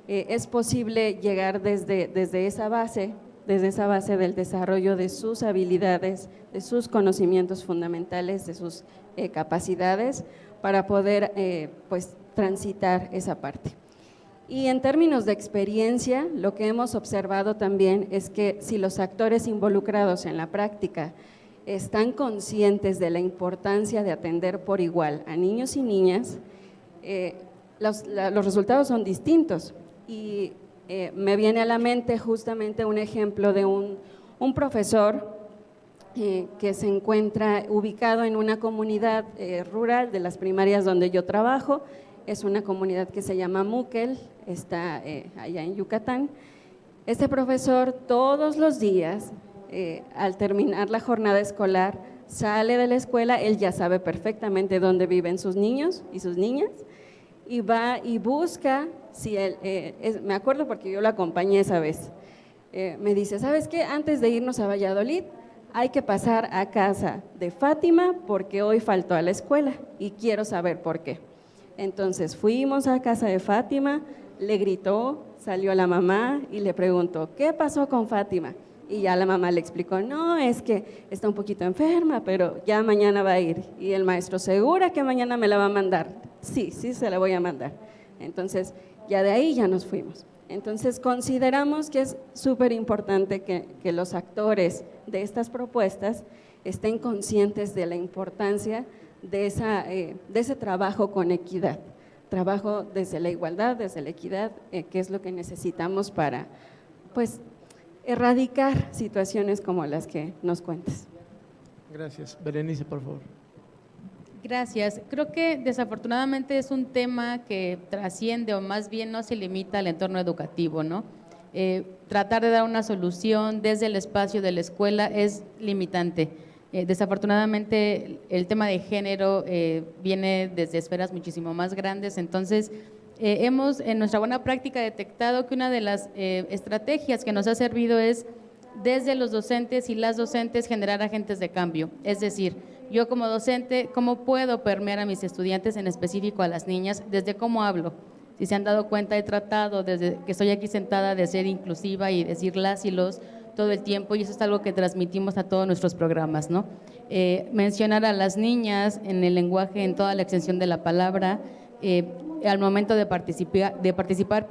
es posible llegar desde esa base del desarrollo de sus habilidades, de sus conocimientos fundamentales, de sus capacidades, para poder pues, transitar esa parte. Y en términos de experiencia, lo que hemos observado también es que si los actores involucrados en la práctica están conscientes de la importancia de atender por igual a niños y niñas, los resultados son distintos. Y me viene a la mente justamente un ejemplo de un profesor que se encuentra ubicado en una comunidad rural de las primarias donde yo trabajo. Es una comunidad que se llama Muquel, está allá en Yucatán. Este profesor todos los días, al terminar la jornada escolar, sale de la escuela, él ya sabe perfectamente dónde viven sus niños y sus niñas, y va y busca, si él, me acuerdo porque yo lo acompañé esa vez, me dice, ¿sabes qué? Antes de irnos a Valladolid, hay que pasar a casa de Fátima porque hoy faltó a la escuela y quiero saber por qué. Entonces fuimos a casa de Fátima, le gritó, salió la mamá y le preguntó, ¿qué pasó con Fátima? Y ya la mamá le explicó, no, es que está un poquito enferma, pero ya mañana va a ir. Y el maestro, ¿segura que mañana me la va a mandar? Sí, se la voy a mandar. Entonces, ya de ahí ya nos fuimos. Entonces, consideramos que es súper importante que los actores de estas propuestas estén conscientes de la importancia de ese trabajo con equidad, trabajo desde la igualdad, desde la equidad, que es lo que necesitamos para, pues, erradicar situaciones como las que nos cuentas. Gracias. Berenice, por favor. Gracias. Creo que desafortunadamente es un tema que trasciende o más bien no se limita al entorno educativo, ¿no? Tratar de dar una solución desde el espacio de la escuela es limitante. Desafortunadamente el tema de género viene desde esferas muchísimo más grandes, entonces hemos en nuestra buena práctica detectado que una de las estrategias que nos ha servido es desde los docentes y las docentes generar agentes de cambio, es decir, yo como docente, ¿cómo puedo permear a mis estudiantes, en específico a las niñas, desde cómo hablo? Si se han dado cuenta, he tratado desde que estoy aquí sentada de ser inclusiva y decir las y los todo el tiempo, y eso es algo que transmitimos a todos nuestros programas, ¿no? Mencionar a las niñas en el lenguaje, en toda la extensión de la palabra, al momento de participar,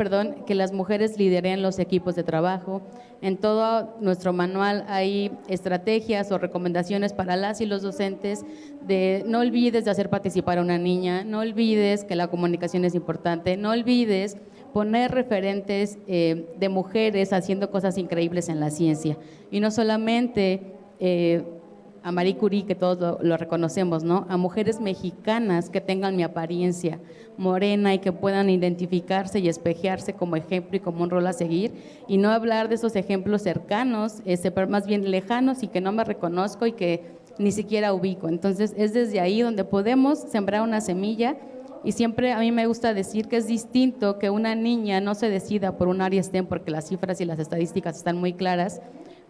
que las mujeres lideren los equipos de trabajo. En todo nuestro manual hay estrategias o recomendaciones para las y los docentes de no olvides de hacer participar a una niña, no olvides que la comunicación es importante, no olvides poner referentes de mujeres haciendo cosas increíbles en la ciencia. Y no solamente a Marie Curie, que todos lo reconocemos, ¿no? A mujeres mexicanas que tengan mi apariencia morena y que puedan identificarse y espejearse como ejemplo y como un rol a seguir, y no hablar de esos ejemplos cercanos, pero más bien lejanos y que no me reconozco y que ni siquiera ubico. Entonces es desde ahí donde podemos sembrar una semilla. Y siempre a mí me gusta decir que es distinto que una niña no se decida por un área STEM, porque las cifras y las estadísticas están muy claras,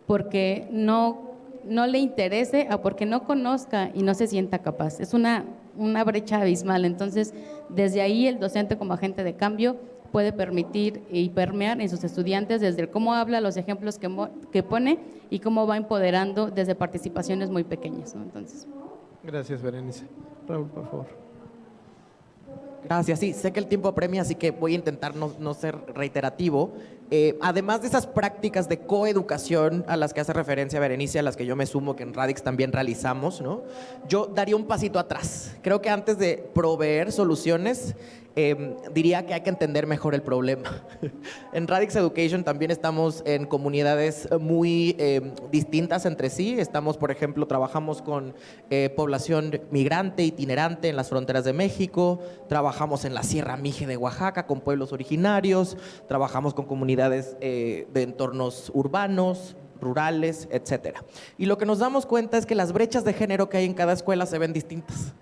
porque no le interese a porque no conozca y no se sienta capaz. Es una brecha abismal. Entonces, desde ahí el docente como agente de cambio puede permitir y permear en sus estudiantes desde cómo habla, los ejemplos que pone y cómo va empoderando desde participaciones muy pequeñas, ¿no? Entonces. Gracias, Berenice. Raúl, por favor. Gracias, sí, sé que el tiempo apremia, así que voy a intentar no ser reiterativo. Además de esas prácticas de coeducación a las que hace referencia Berenice, a las que yo me sumo, que en Radix también realizamos, ¿no? Yo daría un pasito atrás. Creo que antes de proveer soluciones, diría que hay que entender mejor el problema. En Radix Education también estamos en comunidades muy distintas entre sí. Estamos, por ejemplo, trabajamos con población migrante, itinerante en las fronteras de México, trabajamos en la Sierra Mije de Oaxaca con pueblos originarios, trabajamos con comunidades de entornos urbanos, rurales, etcétera. Y lo que nos damos cuenta es que las brechas de género que hay en cada escuela se ven distintas.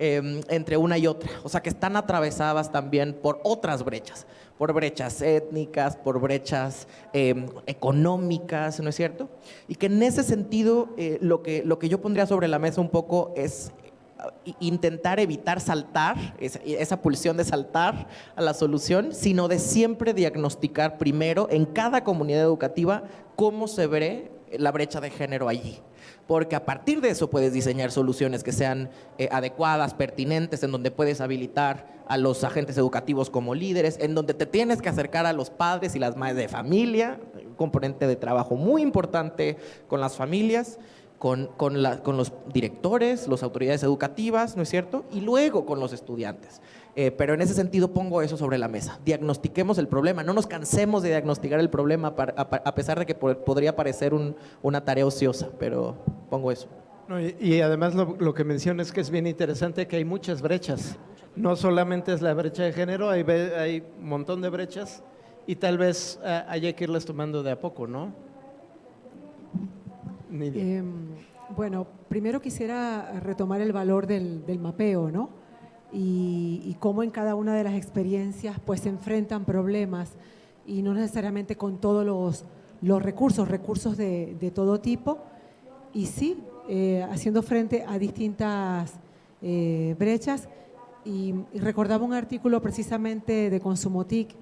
Entre una y otra, o sea que están atravesadas también por otras brechas, por brechas étnicas, por brechas económicas, ¿no es cierto? Y que en ese sentido lo que yo pondría sobre la mesa un poco es intentar evitar saltar, esa pulsión de saltar a la solución, sino de siempre diagnosticar primero en cada comunidad educativa cómo se ve la brecha de género allí. Porque a partir de eso puedes diseñar soluciones que sean adecuadas, pertinentes, en donde puedes habilitar a los agentes educativos como líderes, en donde te tienes que acercar a los padres y las madres de familia, un componente de trabajo muy importante con las familias, con los directores, las autoridades educativas, ¿no es cierto? Y luego con los estudiantes. Pero en ese sentido pongo eso sobre la mesa. Diagnostiquemos el problema, no nos cansemos de diagnosticar el problema a pesar de que podría parecer una tarea ociosa, pero pongo eso. No, y además lo que mencionas es que es bien interesante que hay muchas brechas. No solamente es la brecha de género, hay un montón de brechas y tal vez haya que irlas tomando de a poco, ¿no? Bueno, primero quisiera retomar el valor del mapeo, ¿no? Y cómo en cada una de las experiencias pues se enfrentan problemas y no necesariamente con todos los recursos de todo tipo y sí, haciendo frente a distintas brechas y recordaba un artículo precisamente de Consumotic,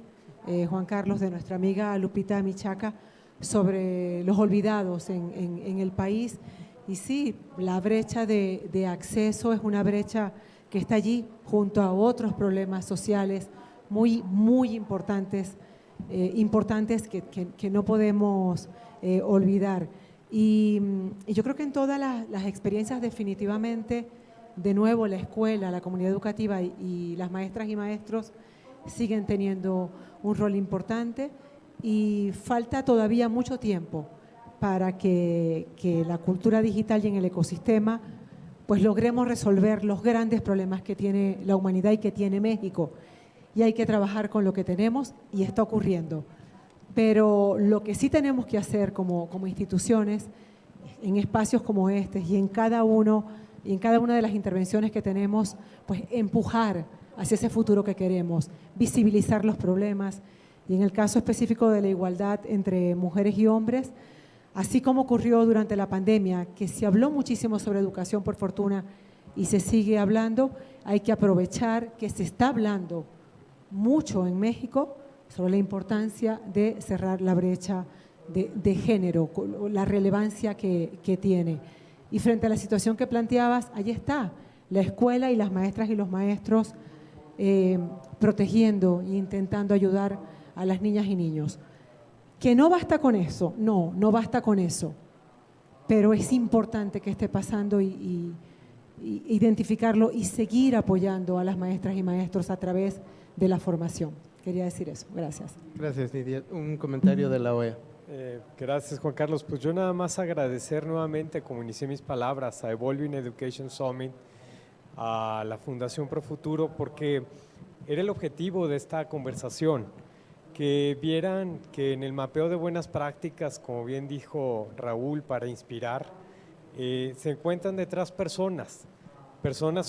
Juan Carlos, de nuestra amiga Lupita Michaca, sobre los olvidados en el país y sí, la brecha de acceso es una brecha que está allí junto a otros problemas sociales muy, muy importantes que no podemos olvidar. Y yo creo que en todas las experiencias definitivamente, de nuevo, la escuela, la comunidad educativa y las maestras y maestros siguen teniendo un rol importante y falta todavía mucho tiempo para que la cultura digital y en el ecosistema pues logremos resolver los grandes problemas que tiene la humanidad y que tiene México. Y hay que trabajar con lo que tenemos y está ocurriendo. Pero lo que sí tenemos que hacer como instituciones, en espacios como este y en cada una de las intervenciones que tenemos, pues empujar hacia ese futuro que queremos, visibilizar los problemas. Y en el caso específico de la igualdad entre mujeres y hombres, así como ocurrió durante la pandemia, que se habló muchísimo sobre educación por fortuna y se sigue hablando, hay que aprovechar que se está hablando mucho en México sobre la importancia de cerrar la brecha de género, la relevancia que tiene. Y frente a la situación que planteabas, allí está la escuela y las maestras y los maestros protegiendo e intentando ayudar a las niñas y niños. Que no basta con eso, no basta con eso, pero es importante que esté pasando y identificarlo y seguir apoyando a las maestras y maestros a través de la formación. Quería decir eso. Gracias. Gracias, Nidia. Un comentario de la OEA. Gracias, Juan Carlos. Pues yo nada más agradecer nuevamente, como inicié mis palabras, a Evolving Education Summit, a la Fundación Profuturo, porque era el objetivo de esta conversación, que vieran que en el mapeo de buenas prácticas, como bien dijo Raúl, para inspirar, se encuentran detrás personas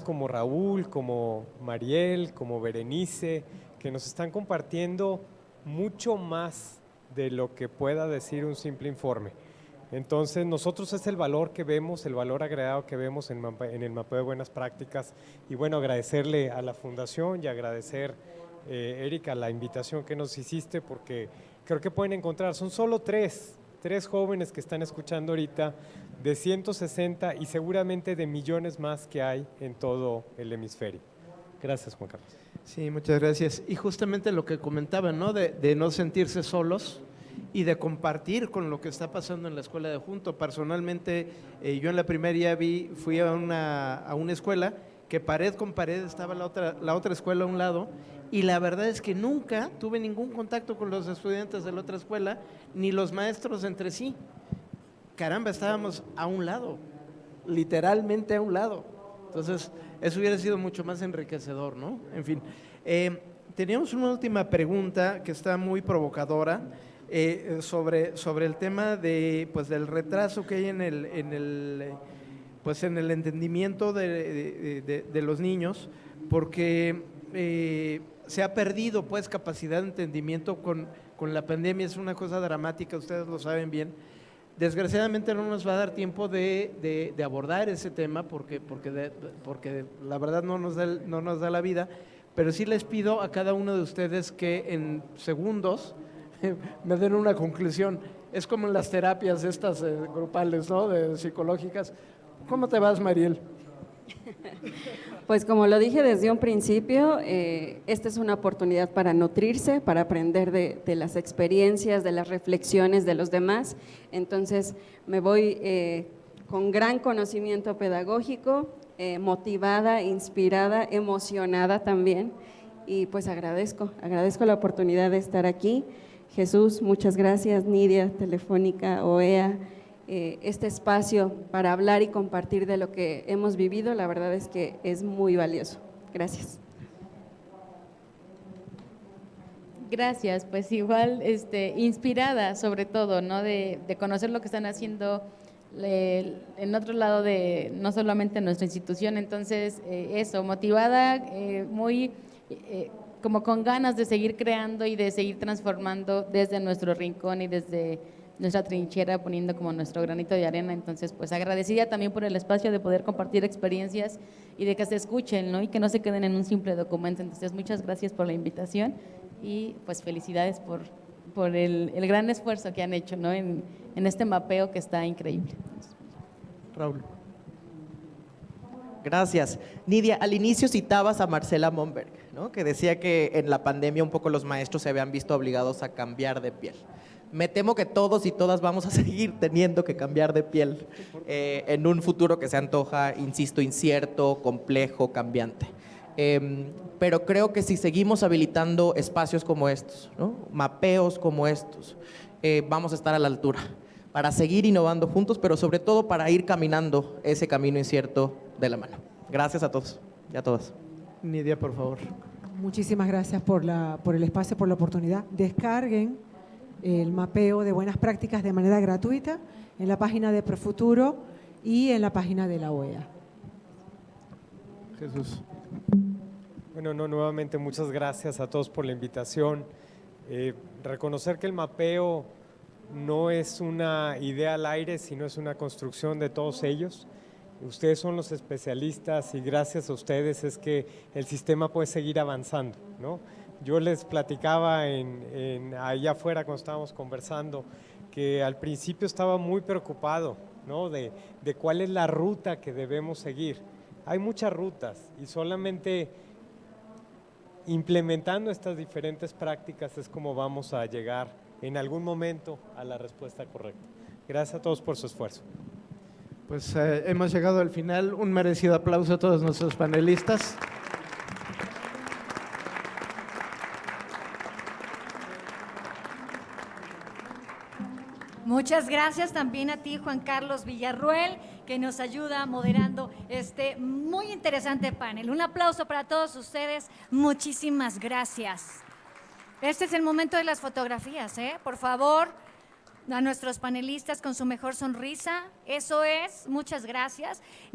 como Raúl, como Mariel, como Berenice, que nos están compartiendo mucho más de lo que pueda decir un simple informe. Entonces, nosotros es el valor que vemos, el valor agregado que vemos en el mapeo de buenas prácticas. Y bueno, agradecerle a la Fundación y agradecer, Erika, la invitación que nos hiciste, porque creo que pueden encontrar, son solo tres jóvenes que están escuchando ahorita, de 160 y seguramente de millones más que hay en todo el hemisferio. Gracias, Juan Carlos. Sí, muchas gracias. Y justamente lo que comentaban, ¿no? De no sentirse solos y de compartir con lo que está pasando en la escuela de junto. Personalmente, yo en la primaria fui a una escuela que pared con pared estaba la otra escuela a un lado, y la verdad es que nunca tuve ningún contacto con los estudiantes de la otra escuela, ni los maestros entre sí. Caramba, estábamos a un lado, literalmente a un lado. Entonces, eso hubiera sido mucho más enriquecedor, ¿no? En fin, teníamos una última pregunta que está muy provocadora, sobre el tema del retraso que hay en el entendimiento de los niños, porque se ha perdido pues capacidad de entendimiento con la pandemia. Es una cosa dramática, ustedes lo saben bien. Desgraciadamente no nos va a dar tiempo de abordar ese tema porque la verdad no nos da la vida, pero sí les pido a cada uno de ustedes que en segundos me den una conclusión. Es como en las terapias estas grupales, ¿no? Psicológicas. ¿Cómo te vas, Mariel? Pues como lo dije desde un principio, esta es una oportunidad para nutrirse, para aprender de las experiencias, de las reflexiones de los demás. Entonces me voy con gran conocimiento pedagógico, motivada, inspirada, emocionada también, y pues agradezco la oportunidad de estar aquí. Jesús, muchas gracias. Nidia, Telefónica, OEA, este espacio para hablar y compartir de lo que hemos vivido, la verdad es que es muy valioso. Gracias. Gracias, pues igual inspirada sobre todo, ¿no? De conocer lo que están haciendo en otro lado de no solamente nuestra institución. Entonces eso, motivada, muy como con ganas de seguir creando y de seguir transformando desde nuestro rincón y desde nuestra trinchera, poniendo como nuestro granito de arena. Entonces, pues agradecida también por el espacio de poder compartir experiencias y de que se escuchen, ¿no? Y que no se queden en un simple documento. Entonces, muchas gracias por la invitación y pues felicidades por el gran esfuerzo que han hecho, ¿no? En este mapeo que está increíble. Raúl. Gracias. Nidia, al inicio citabas a Marcela Monberg, ¿no? Que decía que en la pandemia un poco los maestros se habían visto obligados a cambiar de piel. Me temo que todos y todas vamos a seguir teniendo que cambiar de piel en un futuro que se antoja, insisto, incierto, complejo, cambiante. Pero creo que si seguimos habilitando espacios como estos, ¿no? Mapeos como estos, vamos a estar a la altura para seguir innovando juntos, pero sobre todo para ir caminando ese camino incierto de la mano. Gracias a todos y a todas. Nidia, por favor. Muchísimas gracias por el espacio, por la oportunidad. Descarguen el mapeo de buenas prácticas de manera gratuita en la página de Profuturo y en la página de la OEA. Jesús. Bueno, nuevamente muchas gracias a todos por la invitación. Reconocer que el mapeo no es una idea al aire, sino es una construcción de todos ellos. Ustedes son los especialistas y gracias a ustedes es que el sistema puede seguir avanzando, ¿no? Yo les platicaba allá afuera cuando estábamos conversando que al principio estaba muy preocupado, ¿no? de cuál es la ruta que debemos seguir. Hay muchas rutas y solamente implementando estas diferentes prácticas es como vamos a llegar en algún momento a la respuesta correcta. Gracias a todos por su esfuerzo. Pues hemos llegado al final. Un merecido aplauso a todos nuestros panelistas. Muchas gracias también a ti, Juan Carlos Villarruel, que nos ayuda moderando este muy interesante panel. Un aplauso para todos ustedes. Muchísimas gracias. Este es el momento de las fotografías, ¿eh? Por favor, a nuestros panelistas con su mejor sonrisa. Eso es. Muchas gracias.